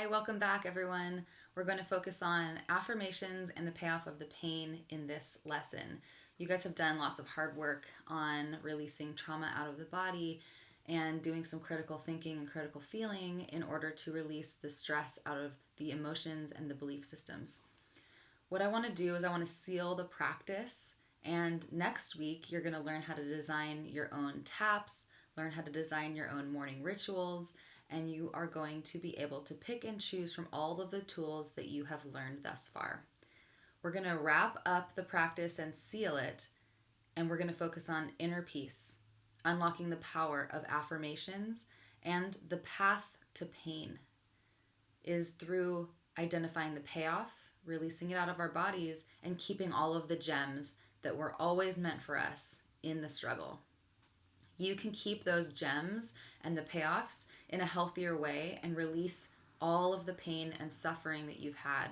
Hi, welcome back, everyone. We're going to focus on affirmations and the payoff of the pain in this lesson. You guys have done lots of hard work on releasing trauma out of the body and doing some critical thinking and critical feeling in order to release the stress out of the emotions and the belief systems. What I want to do is I want to seal the practice, and next week you're going to learn how to design your own taps, learn how to design your own morning rituals, and you are going to be able to pick and choose from all of the tools that you have learned thus far. We're going to wrap up the practice and seal it, and we're going to focus on inner peace, unlocking the power of affirmations, and the path to pain is through identifying the payoff, releasing it out of our bodies, and keeping all of the gems that were always meant for us in the struggle. You can keep those gems and the payoffs in a healthier way and release all of the pain and suffering that you've had.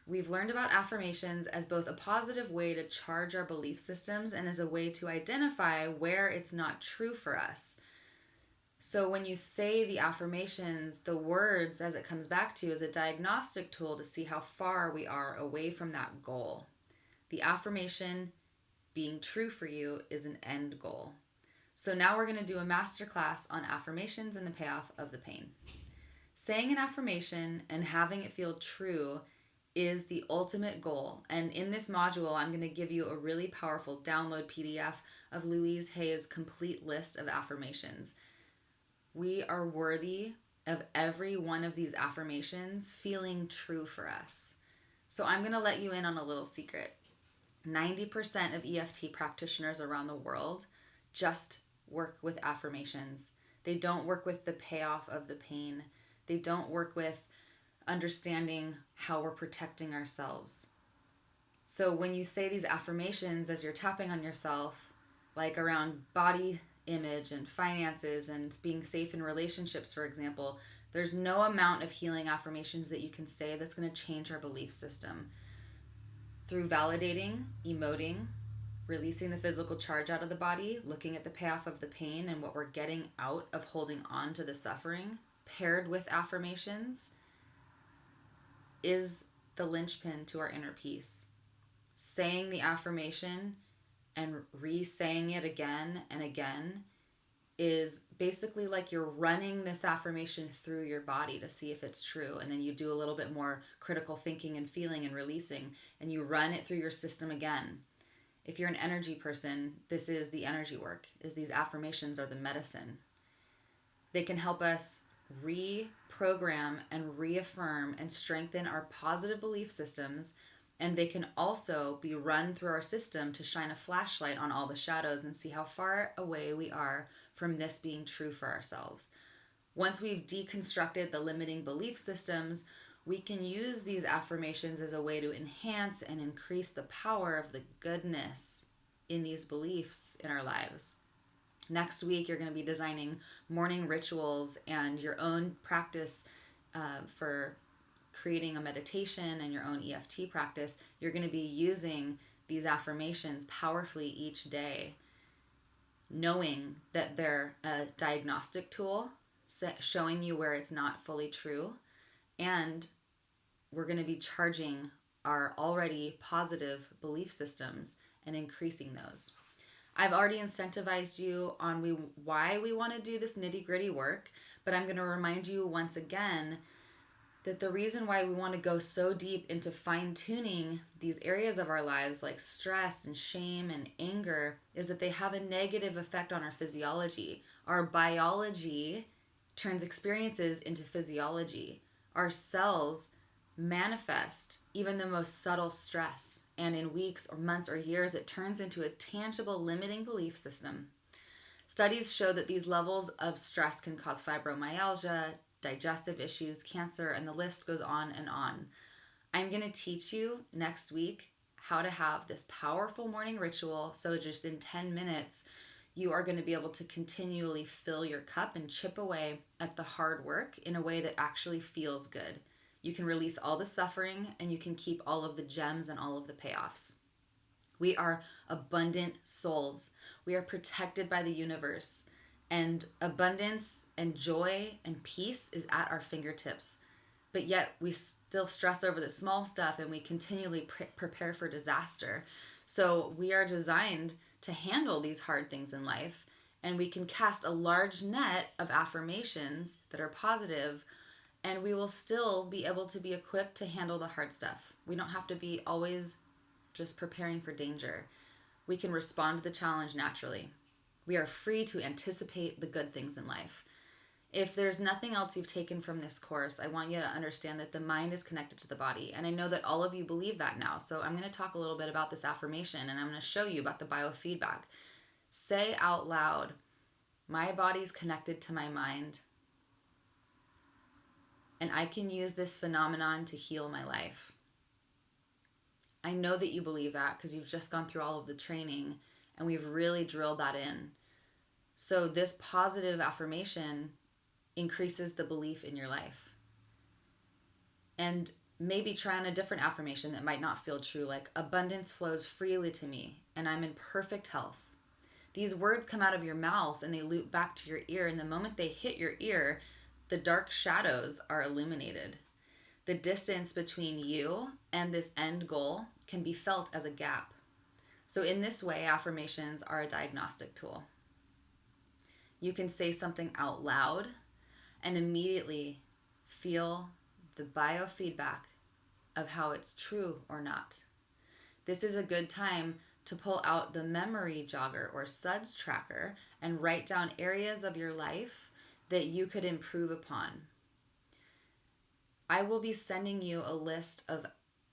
We've learned about affirmations as both a positive way to charge our belief systems and as a way to identify where it's not true for us. So when you say the affirmations, the words, as it comes back to, is a diagnostic tool to see how far we are away from that goal. The affirmation being true for you is an end goal. So now we're going to do a masterclass on affirmations and the payoff of the pain. Saying an affirmation and having it feel true is the ultimate goal. And in this module, I'm going to give you a really powerful download PDF of Louise Hay's complete list of affirmations. We are worthy of every one of these affirmations feeling true for us. So I'm going to let you in on a little secret. 90% of EFT practitioners around the world just work with affirmations. They don't work with the payoff of the pain. They don't work with understanding how we're protecting ourselves. So when you say these affirmations as you're tapping on yourself, like around body image and finances and being safe in relationships, for example, there's no amount of healing affirmations that you can say that's going to change our belief system. Through validating, emoting, releasing the physical charge out of the body, looking at the payoff of the pain and what we're getting out of holding on to the suffering, paired with affirmations, is the linchpin to our inner peace. Saying the affirmation and re-saying it again and again is basically like you're running this affirmation through your body to see if it's true. And then you do a little bit more critical thinking and feeling and releasing, and you run it through your system again. If you're an energy person, this is the energy work, is these affirmations are the medicine. They can help us reprogram and reaffirm and strengthen our positive belief systems, and they can also be run through our system to shine a flashlight on all the shadows and see how far away we are from this being true for ourselves. Once we've deconstructed the limiting belief systems, we can use these affirmations as a way to enhance and increase the power of the goodness in these beliefs in our lives. Next week, you're going to be designing morning rituals and your own practice for creating a meditation and your own EFT practice. You're going to be using these affirmations powerfully each day, knowing that they're a diagnostic tool, showing you where it's not fully true, and we're going to be charging our already positive belief systems and increasing those. I've already incentivized you on why we want to do this nitty-gritty work, but I'm going to remind you once again that the reason why we want to go so deep into fine-tuning these areas of our lives like stress and shame and anger is that they have a negative effect on our physiology. Our biology turns experiences into physiology. Our cells manifest even the most subtle stress, and in weeks or months or years it turns into a tangible limiting belief system. Studies show that these levels of stress can cause fibromyalgia, digestive issues, cancer, and the list goes on and on. I'm going to teach you next week how to have this powerful morning ritual, so just in 10 minutes you are going to be able to continually fill your cup and chip away at the hard work in a way that actually feels good. You can release all the suffering and you can keep all of the gems and all of the payoffs. We are abundant souls. We are protected by the universe. And abundance and joy and peace is at our fingertips. but yet we still stress over the small stuff and we continually prepare for disaster. So we are designed to handle these hard things in life, and we can cast a large net of affirmations that are positive, and we will still be able to be equipped to handle the hard stuff. We don't have to be always just preparing for danger. We can respond to the challenge naturally. We are free to anticipate the good things in life. If there's nothing else you've taken from this course, I want you to understand that the mind is connected to the body. And I know that all of you believe that now. So I'm going to talk a little bit about this affirmation, and I'm going to show you about the biofeedback. Say out loud, my body's connected to my mind, and I can use this phenomenon to heal my life. I know that you believe that because you've just gone through all of the training, and we've really drilled that in. So this positive affirmation increases the belief in your life. And maybe try on a different affirmation that might not feel true, like abundance flows freely to me and I'm in perfect health. These words come out of your mouth and they loop back to your ear, and the moment they hit your ear, the dark shadows are illuminated. The distance between you and this end goal can be felt as a gap. So in this way, affirmations are a diagnostic tool. You can say something out loud and immediately feel the biofeedback of how it's true or not. This is a good time to pull out the memory jogger or SUDS tracker and write down areas of your life that you could improve upon. I will be sending you a list of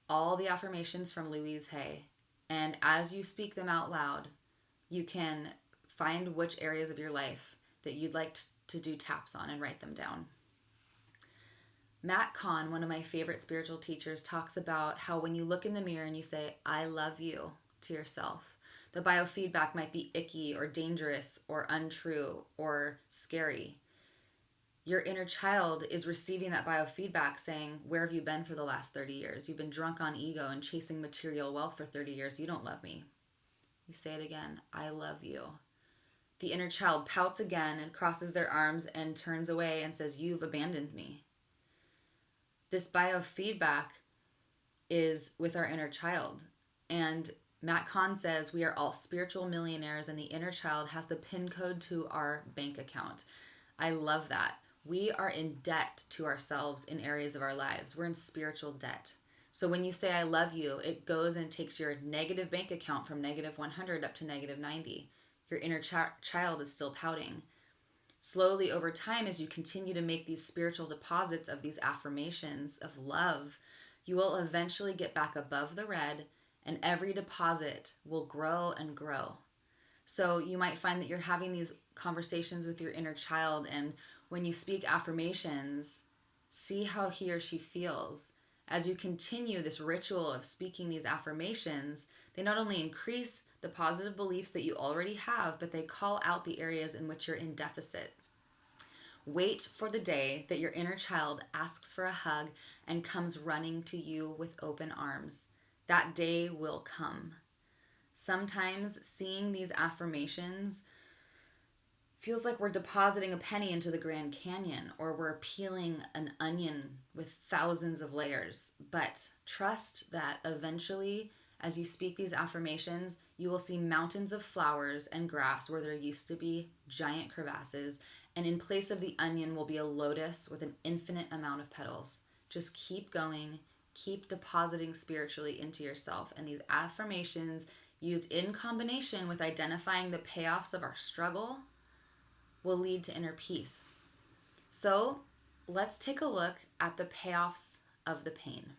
all the affirmations from Louise Hay, and as you speak them out loud, you can find which areas of your life that you'd like to do taps on and write them down. Matt Kahn, one of my favorite spiritual teachers, talks about how when you look in the mirror and you say, I love you to yourself, the biofeedback might be icky or dangerous or untrue or scary. Your inner child is receiving that biofeedback saying, where have you been for the last 30 years? You've been drunk on ego and chasing material wealth for 30 years. You don't love me. You say it again, I love you. The inner child pouts again and crosses their arms and turns away and says, you've abandoned me. This biofeedback is with our inner child. And Matt Kahn says we are all spiritual millionaires and the inner child has the PIN code to our bank account. I love that. We are in debt to ourselves in areas of our lives. We're in spiritual debt. So when you say I love you, it goes and takes your negative bank account from negative 100 up to negative 90. Your inner child is still pouting. Slowly over time, as you continue to make these spiritual deposits of these affirmations of love, you will eventually get back above the red, and every deposit will grow and grow. So you might find that you're having these conversations with your inner child, and when you speak affirmations, see how he or she feels. As you continue this ritual of speaking these affirmations, they not only increase the positive beliefs that you already have, but they call out the areas in which you're in deficit. Wait for the day that your inner child asks for a hug and comes running to you with open arms. That day will come. Sometimes seeing these affirmations feels like we're depositing a penny into the Grand Canyon, or we're peeling an onion with thousands of layers. But trust that eventually, as you speak these affirmations, you will see mountains of flowers and grass where there used to be giant crevasses, and in place of the onion will be a lotus with an infinite amount of petals. Just keep going, keep depositing spiritually into yourself, and these affirmations used in combination with identifying the payoffs of our struggle will lead to inner peace. So let's take a look at the payoffs of the pain.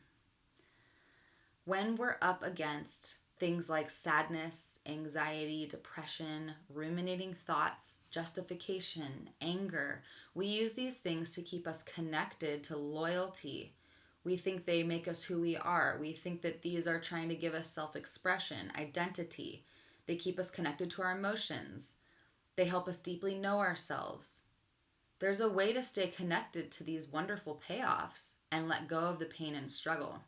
When we're up against things like sadness, anxiety, depression, ruminating thoughts, justification, anger, we use these things to keep us connected to loyalty. We think they make us who we are. We think that these are trying to give us self-expression, identity. They keep us connected to our emotions. They help us deeply know ourselves. There's a way to stay connected to these wonderful payoffs and let go of the pain and struggle.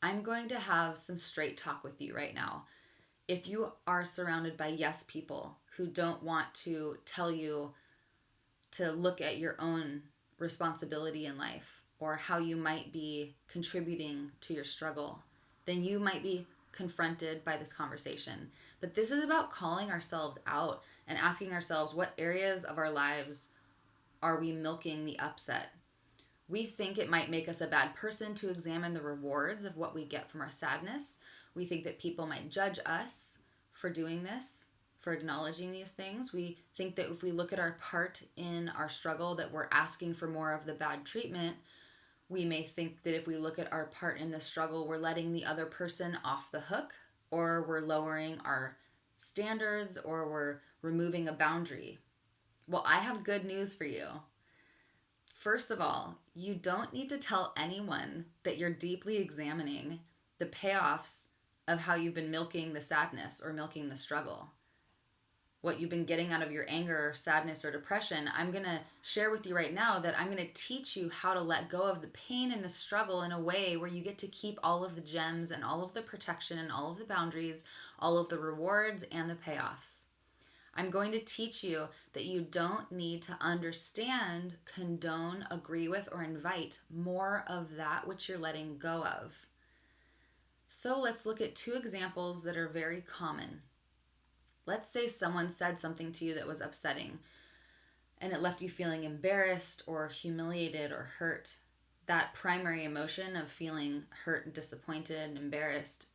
I'm going to have some straight talk with you right now. If you are surrounded by yes people who don't want to tell you to look at your own responsibility in life, or how you might be contributing to your struggle, then you might be confronted by this conversation. But this is about calling ourselves out and asking ourselves, what areas of our lives are we milking the upset? We think it might make us a bad person to examine the rewards of what we get from our sadness. We think that people might judge us for doing this, for acknowledging these things. We think that if we look at our part in our struggle, that we're asking for more of the bad treatment. We may think that if we look at our part in the struggle, we're letting the other person off the hook, or we're lowering our standards, or we're removing a boundary. Well, I have good news for you. First of all, you don't need to tell anyone that you're deeply examining the payoffs of how you've been milking the sadness or milking the struggle. What you've been getting out of your anger or sadness or depression, I'm going to share with you right now that I'm going to teach you how to let go of the pain and the struggle in a way where you get to keep all of the gems and all of the protection and all of the boundaries, all of the rewards and the payoffs. I'm going to teach you that you don't need to understand, condone, agree with, or invite more of that which you're letting go of. So let's look at two examples that are very common. Let's say someone said something to you that was upsetting and it left you feeling embarrassed or humiliated or hurt. That primary emotion of feeling hurt and disappointed and embarrassed,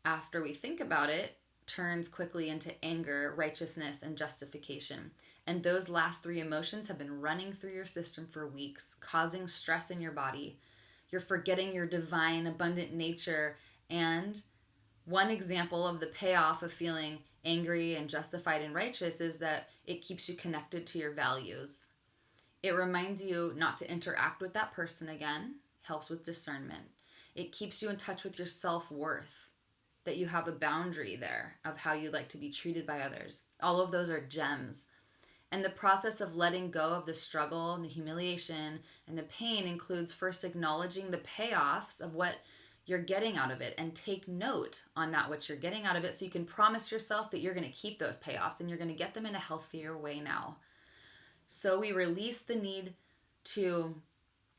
after we think about it, turns quickly into anger, righteousness, and justification. And those last three emotions have been running through your system for weeks, causing stress in your body. You're forgetting your divine, abundant nature. And one example of the payoff of feeling angry and justified and righteous is that it keeps you connected to your values. It reminds you not to interact with that person again, helps with discernment. It keeps you in touch with your self-worth, that you have a boundary there of how you like to be treated by others. All of those are gems. And the process of letting go of the struggle and the humiliation and the pain includes first acknowledging the payoffs of what you're getting out of it, and take note on that which you're getting out of it so you can promise yourself that you're going to keep those payoffs and you're going to get them in a healthier way now. So we release the need to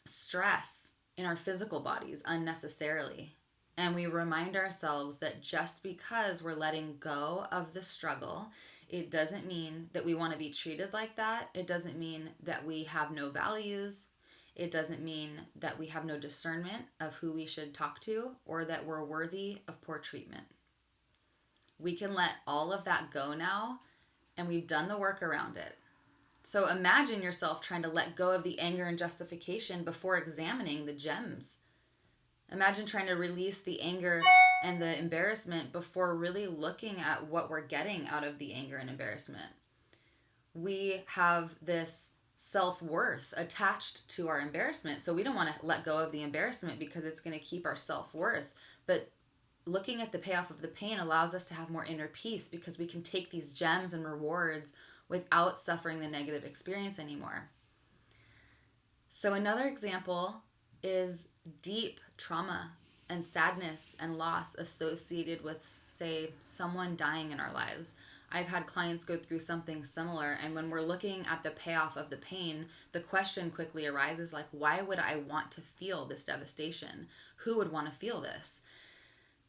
stress in our physical bodies unnecessarily. And we remind ourselves that just because we're letting go of the struggle, it doesn't mean that we want to be treated like that. It doesn't mean that we have no values. It doesn't mean that we have no discernment of who we should talk to or that we're worthy of poor treatment. We can let all of that go now, and we've done the work around it. So imagine yourself trying to let go of the anger and justification before examining the gems. Imagine trying to release the anger and the embarrassment before really looking at what we're getting out of the anger and embarrassment. We have this self-worth attached to our embarrassment, so we don't want to let go of the embarrassment because it's going to keep our self-worth. But looking at the payoff of the pain allows us to have more inner peace because we can take these gems and rewards without suffering the negative experience anymore. So another example is deep trauma and sadness and loss associated with, say, someone dying in our lives. I've had clients go through something similar, and when we're looking at the payoff of the pain, the question quickly arises like, why would I want to feel this devastation? Who would want to feel this?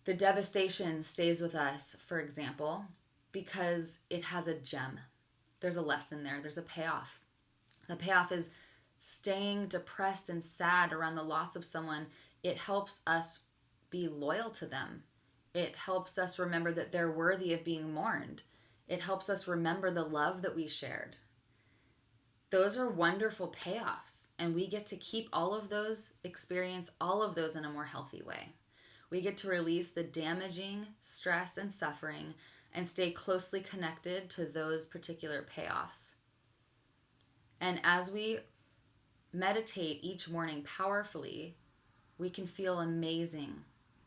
The devastation stays with us, for example, because it has a gem. There's a lesson there. There's a payoff. The payoff is staying depressed and sad around the loss of someone. It helps us be loyal to them. It helps us remember that they're worthy of being mourned. It helps us remember the love that we shared. Those are wonderful payoffs, and we get to keep all of those, experience all of those in a more healthy way. We get to release the damaging stress and suffering and stay closely connected to those particular payoffs. And as we meditate each morning powerfully, we can feel amazing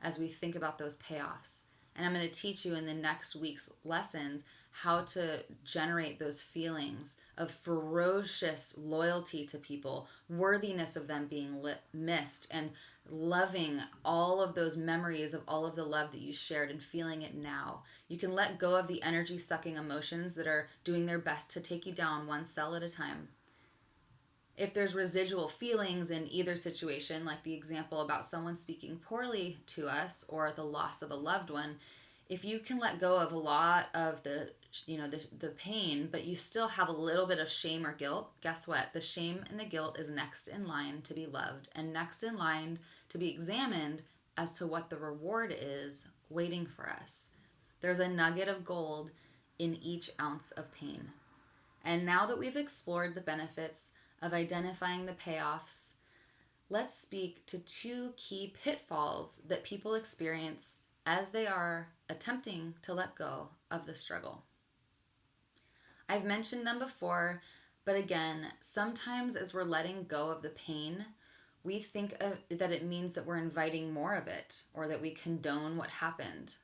as we think about those payoffs. And I'm going to teach you in the next week's lessons how to generate those feelings of ferocious loyalty to people, worthiness of them being missed, and loving all of those memories of all of the love that you shared and feeling it now. You can let go of the energy-sucking emotions that are doing their best to take you down one cell at a time. If there's residual feelings in either situation, like the example about someone speaking poorly to us or the loss of a loved one, if you can let go of a lot of the pain, but you still have a little bit of shame or guilt, guess what? The shame and the guilt is next in line to be loved and next in line to be examined as to what the reward is waiting for us. There's a nugget of gold in each ounce of pain. And now that we've explored the benefits of identifying the payoffs, let's speak to two key pitfalls that people experience as they are attempting to let go of the struggle. I've mentioned them before, but again, sometimes as we're letting go of the pain, we think that it means that we're inviting more of it, or that we condone what happened,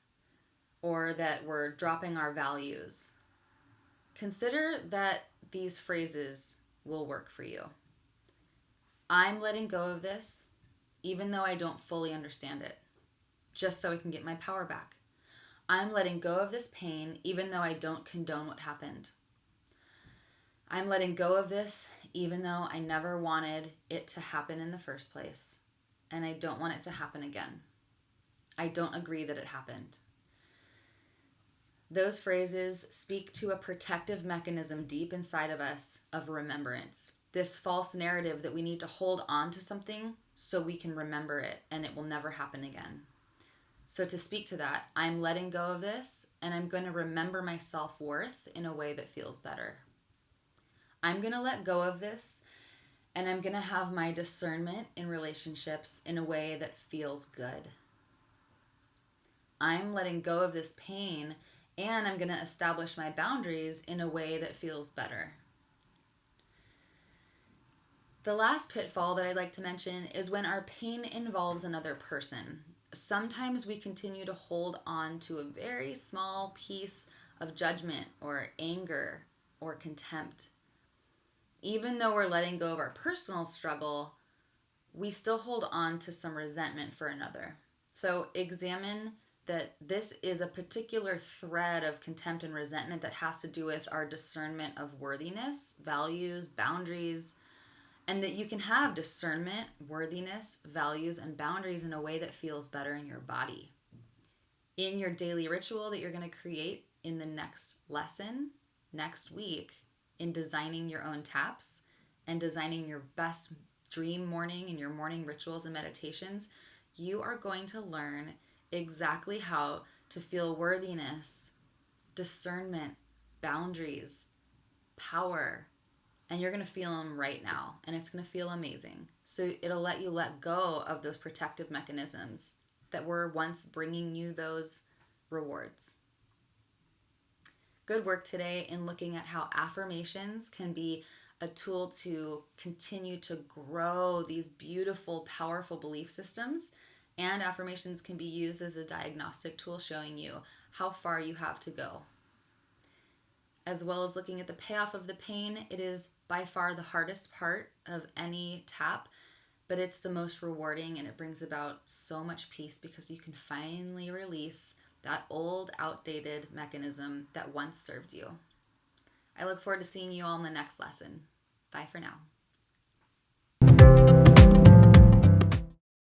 or that we're dropping our values. Consider that these phrases will work for you. I'm letting go of this, even though I don't fully understand it, just so I can get my power back. I'm letting go of this pain, even though I don't condone what happened. I'm letting go of this, even though I never wanted it to happen in the first place, and I don't want it to happen again. I don't agree that it happened. Those phrases speak to a protective mechanism deep inside of us of remembrance. This false narrative that we need to hold on to something so we can remember it and it will never happen again. So to speak to that, I'm letting go of this and I'm going to remember my self-worth in a way that feels better. I'm going to let go of this and I'm going to have my discernment in relationships in a way that feels good. I'm letting go of this pain and I'm going to establish my boundaries in a way that feels better. The last pitfall that I'd like to mention is when our pain involves another person. Sometimes we continue to hold on to a very small piece of judgment or anger or contempt. Even though we're letting go of our personal struggle, we still hold on to some resentment for another. So examine that this is a particular thread of contempt and resentment that has to do with our discernment of worthiness, values, boundaries, and that you can have discernment, worthiness, values, and boundaries in a way that feels better in your body. In your daily ritual that you're going to create in the next lesson, next week, in designing your own taps and designing your best dream morning and your morning rituals and meditations, you are going to learn exactly how to feel worthiness, discernment, boundaries, power, and you're going to feel them right now, and it's going to feel amazing. So it'll let you let go of those protective mechanisms that were once bringing you those rewards. Good work today in looking at how affirmations can be a tool to continue to grow these beautiful, powerful belief systems. And affirmations can be used as a diagnostic tool showing you how far you have to go. As well as looking at the payoff of the pain, it is by far the hardest part of any tap, but it's the most rewarding and it brings about so much peace because you can finally release that old, outdated mechanism that once served you. I look forward to seeing you all in the next lesson. Bye for now.